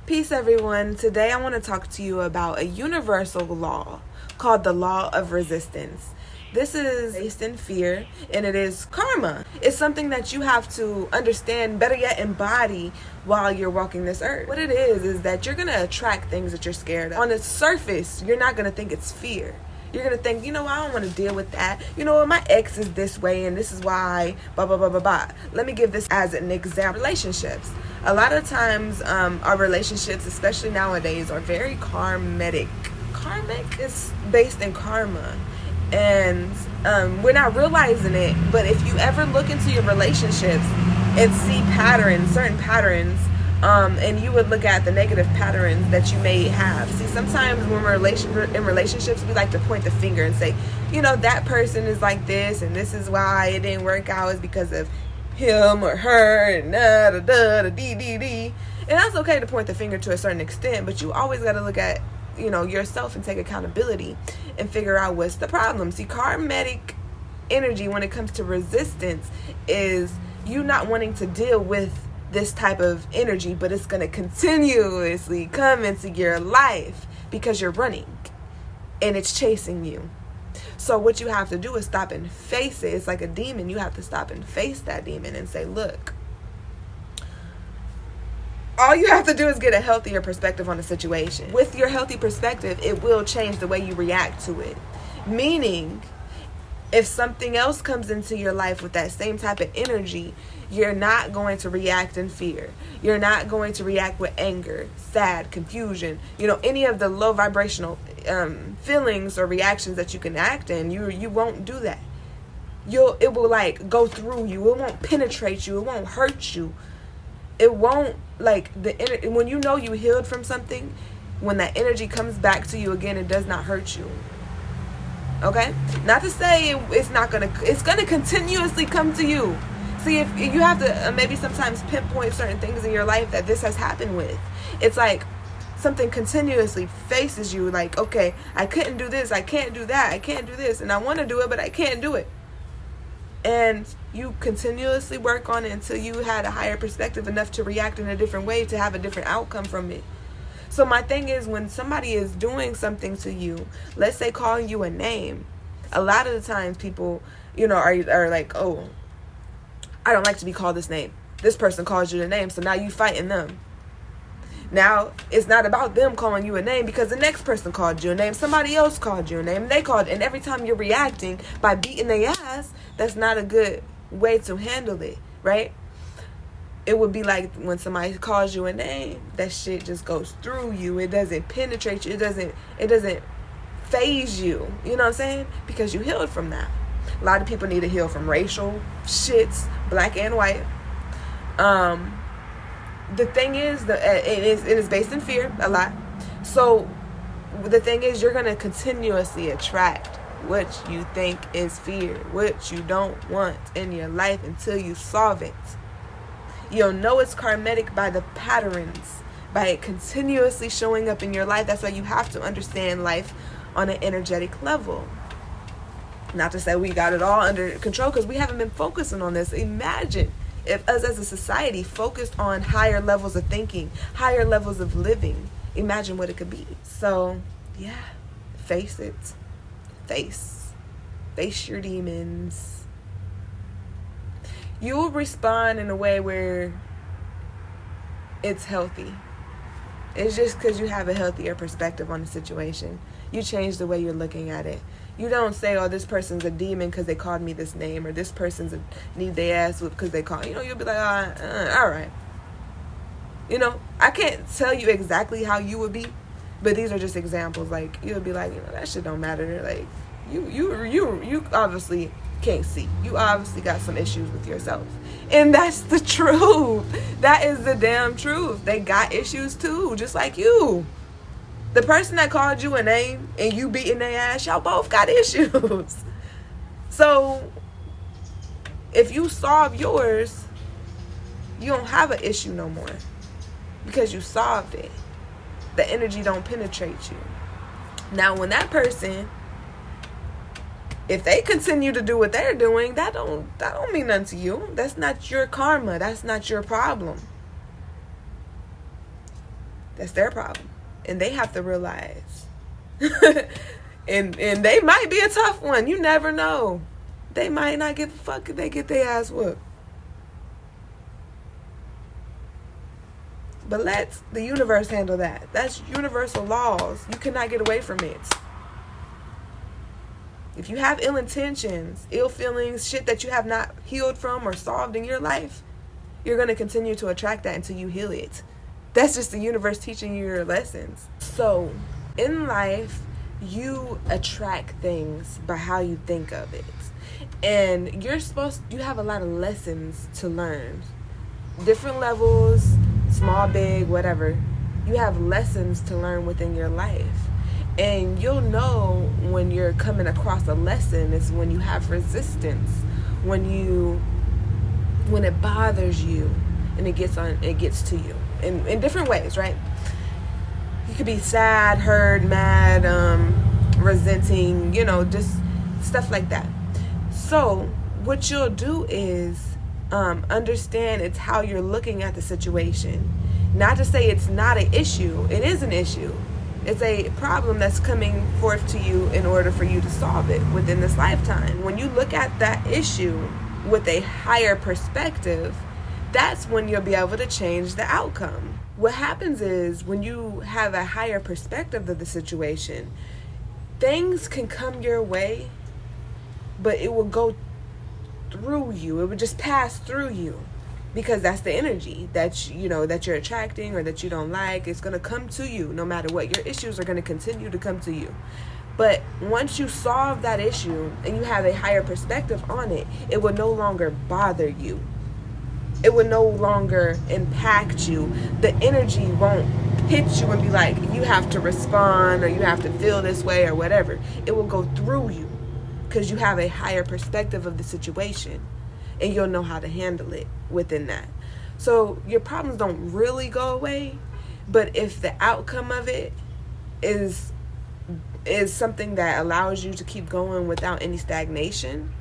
Peace, everyone. Today I want to talk to you about a universal law called the law of resistance. This is based in fear, and it is karma. It's something that you have to understand, better yet embody, while you're walking this earth. What it is that you're going to attract things that you're scared of. On the surface, you're not going to think it's fear. You're going to think, you know what, I don't want to deal with that. You know what, my ex is this way, and this is why, blah, blah, blah, blah, blah. Let me give this as an example. Relationships. A lot of times, our relationships, especially nowadays, are very karmic. Karmic is based in karma. And we're not realizing it, but if you ever look into your relationships and see patterns, certain patterns, and you would look at the negative patterns that you may have. See, sometimes when we're in relationships, we like to point the finger and say, you know, that person is like this, and this is why it didn't work out, is because of him or her, and and that's okay to point the finger to a certain extent, but you always got to look at, you know, yourself and take accountability and figure out what's the problem. See, karmic energy when it comes to resistance is you not wanting to deal with this type of energy, but it's going to continuously come into your life because you're running and it's chasing you. So what you have to do is stop and face it. It's like a demon. You have to stop and face that demon and say, look, all you have to do is get a healthier perspective on the situation. With your healthy perspective, it will change the way you react to it. Meaning, if something else comes into your life with that same type of energy, you're not going to react in fear. You're not going to react with anger, sad, confusion, you know, any of the low vibrational feelings or reactions that you can act in. You won't do that. It will like go through you. It won't penetrate you. It won't hurt you. It won't, like, when you know you healed from something, when that energy comes back to you again, it does not hurt you. Okay? Not to say it's going to continuously come to you. See, if you have to maybe sometimes pinpoint certain things in your life that this has happened with. It's like something continuously faces you, like, okay, I couldn't do this, I can't do that, I can't do this, and I want to do it, but I can't do it. And you continuously work on it until you had a higher perspective enough to react in a different way, to have a different outcome from it. So my thing is, when somebody is doing something to you, let's say calling you a name, a lot of the times people, you know, are like, oh, I don't like to be called this name. This person calls you a name, so now you fighting them. Now, it's not about them calling you a name because the next person called you a name. Somebody else called you a name. And every time you're reacting by beating their ass, that's not a good way to handle it, right? It would be like when somebody calls you a name, that shit just goes through you. It doesn't penetrate you. It doesn't phase you. You know what I'm saying? Because you healed from that. A lot of people need to heal from racial shits, black and white. The thing is that it is based in fear a lot. So the thing is, you're going to continuously attract what you think is fear, what you don't want in your life until you solve it. You'll know it's karmic by the patterns, by it continuously showing up in your life. That's why you have to understand life on an energetic level. Not to say we got it all under control, because we haven't been focusing on this. Imagine if us as a society focused on higher levels of thinking, higher levels of living. Imagine what it could be. So, yeah, face it. Face your demons. You will respond in a way where it's healthy. It's just because you have a healthier perspective on the situation. You change the way you're looking at it. You don't say, oh, this person's a demon because they called me this name, or this person's need their ass whipped because they called. You know, you'll be like, all right. You know, I can't tell you exactly how you would be, but these are just examples. Like, you'll be like, you know, that shit don't matter. Like, you obviously can't see. You obviously got some issues with yourself. And that's the truth. That is the damn truth. They got issues too, just like you. The person that called you a name and you beating their ass, y'all both got issues. So if you solve yours, you don't have an issue no more because you solved it. The energy don't penetrate you. Now, when that person, if they continue to do what they're doing, that don't mean nothing to you. That's not your karma. That's not your problem. That's their problem. And they have to realize. and they might be a tough one. You never know. They might not give a fuck if they get their ass whooped. But let the universe handle that. That's universal laws. You cannot get away from it. If you have ill intentions, ill feelings, shit that you have not healed from or solved in your life, you're going to continue to attract that until you heal it. That's just the universe teaching you your lessons. So, in life, you attract things by how you think of it. And you have a lot of lessons to learn. Different levels, small, big, whatever. You have lessons to learn within your life. And you'll know when you're coming across a lesson is when you have resistance, when it bothers you and it gets to you in different ways, right? You could be sad, hurt, mad, resenting, just stuff like that. So what you'll do is understand it's how you're looking at the situation. Not to say it's not an issue. It is an issue. It's a problem that's coming forth to you in order for you to solve it within this lifetime. When you look at that issue with a higher perspective, that's when you'll be able to change the outcome. What happens is when you have a higher perspective of the situation, things can come your way, but it will go through you. It would just pass through you. Because that's the energy that you're attracting or that you don't like. It's going to come to you no matter what. Your issues are going to continue to come to you. But once you solve that issue and you have a higher perspective on it, it will no longer bother you. It will no longer impact you. The energy won't hit you and be like, you have to respond or you have to feel this way or whatever. It will go through you because you have a higher perspective of the situation. And you'll know how to handle it within that. So your problems don't really go away, but if the outcome of it is something that allows you to keep going without any stagnation,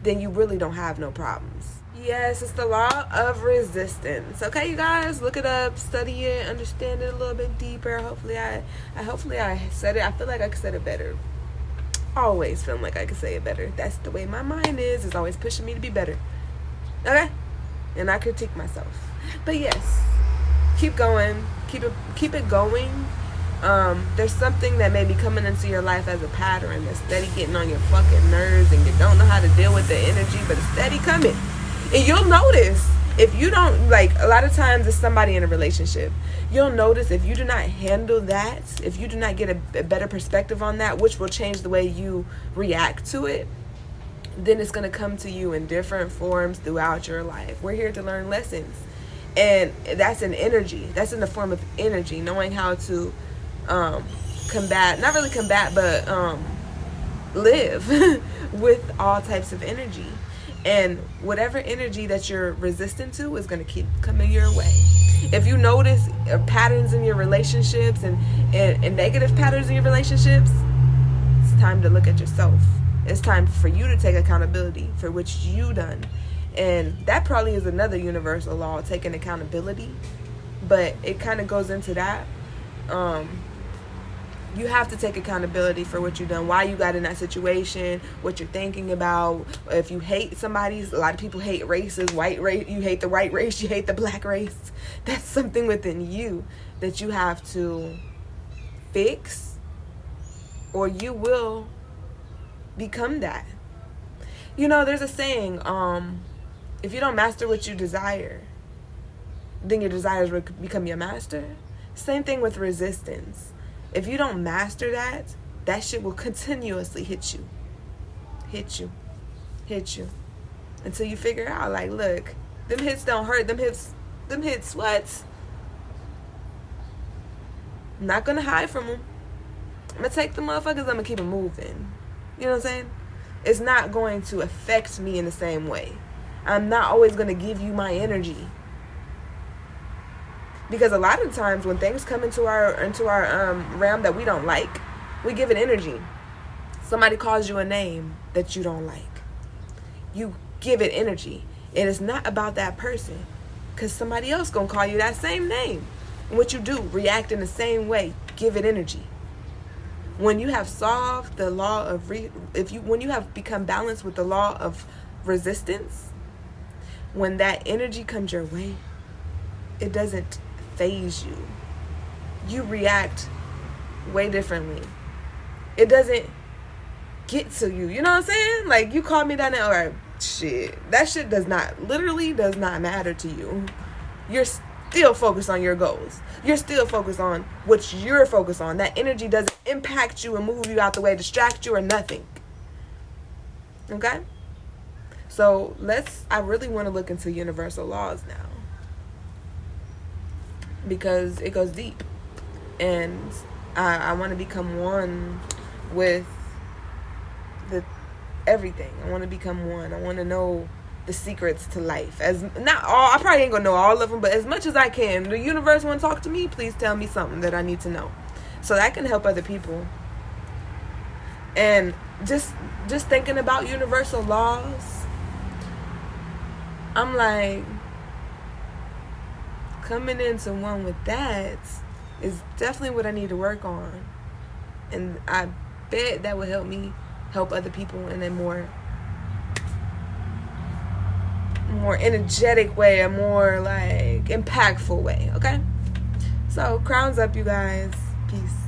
then you really don't have no problems. Yes, it's the law of resistance. Okay, you guys, look it up, study it, understand it a little bit deeper. Hopefully I said it. I feel like I could say it better. Always feel like I could say it better. That's the way my mind is. It's always pushing me to be better. Okay? And I critique myself. But yes, keep going. Keep it going. There's something that may be coming into your life as a pattern that's steady getting on your fucking nerves and you don't know how to deal with the energy, but it's steady coming. And you'll notice if you don't, like, a lot of times it's somebody in a relationship. You'll notice if you do not handle that, if you do not get a better perspective on that, which will change the way you react to it, then it's going to come to you in different forms throughout your life. We're here to learn lessons. And that's an energy. That's in the form of energy, knowing how to combat, not really combat, but live with all types of energy. And whatever energy that you're resistant to is going to keep coming your way. If you notice patterns in your relationships and negative patterns in your relationships, it's time to look at yourself. It's time for you to take accountability for what you done. And that probably is another universal law, taking accountability. But it kind of goes into that. You have to take accountability for what you've done, why you got in that situation, what you're thinking about. If you hate somebody, a lot of people hate races, white race, you hate the white race, you hate the black race. That's something within you that you have to fix, or you will become that. There's a saying, if you don't master what you desire, then your desires will become your master. Same thing with resistance. If you don't master that shit will continuously hit you. Until you figure out, like, look, them hits don't hurt. Them hits what? I'm not going to hide from them. I'm going to take the motherfuckers, I'm going to keep them moving. You know what I'm saying? It's not going to affect me in the same way. I'm not always going to give you my energy. Because a lot of times when things come into our realm that we don't like, we give it energy. Somebody calls you a name that you don't like. You give it energy. And it's not about that person. Because somebody else going to call you that same name. And what you do, react in the same way. Give it energy. When you have solved the law of when you have become balanced with the law of resistance, when that energy comes your way, it doesn't phase you. You react way differently. It doesn't get to you. You know what I'm saying? Like, you call me down there, all right, shit. That shit literally does not matter to you. You're still focused on your goals. You're still focused on what you're focused on. That energy doesn't impact you and move you out the way, distract you, or nothing. Okay? So I really want to look into universal laws now, because it goes deep. And I want to become one with everything. I want to become one. I want to know the secrets to life. I probably ain't gonna know all of them, but as much as I can. The universe want to talk to me, please tell me something that I need to know, so that I can help other people. And just thinking about universal laws, I'm like, coming into one with that is definitely what I need to work on. And I bet that would help me help other people in a more energetic way, a more like impactful way. Okay? So crowns up, you guys. Peace.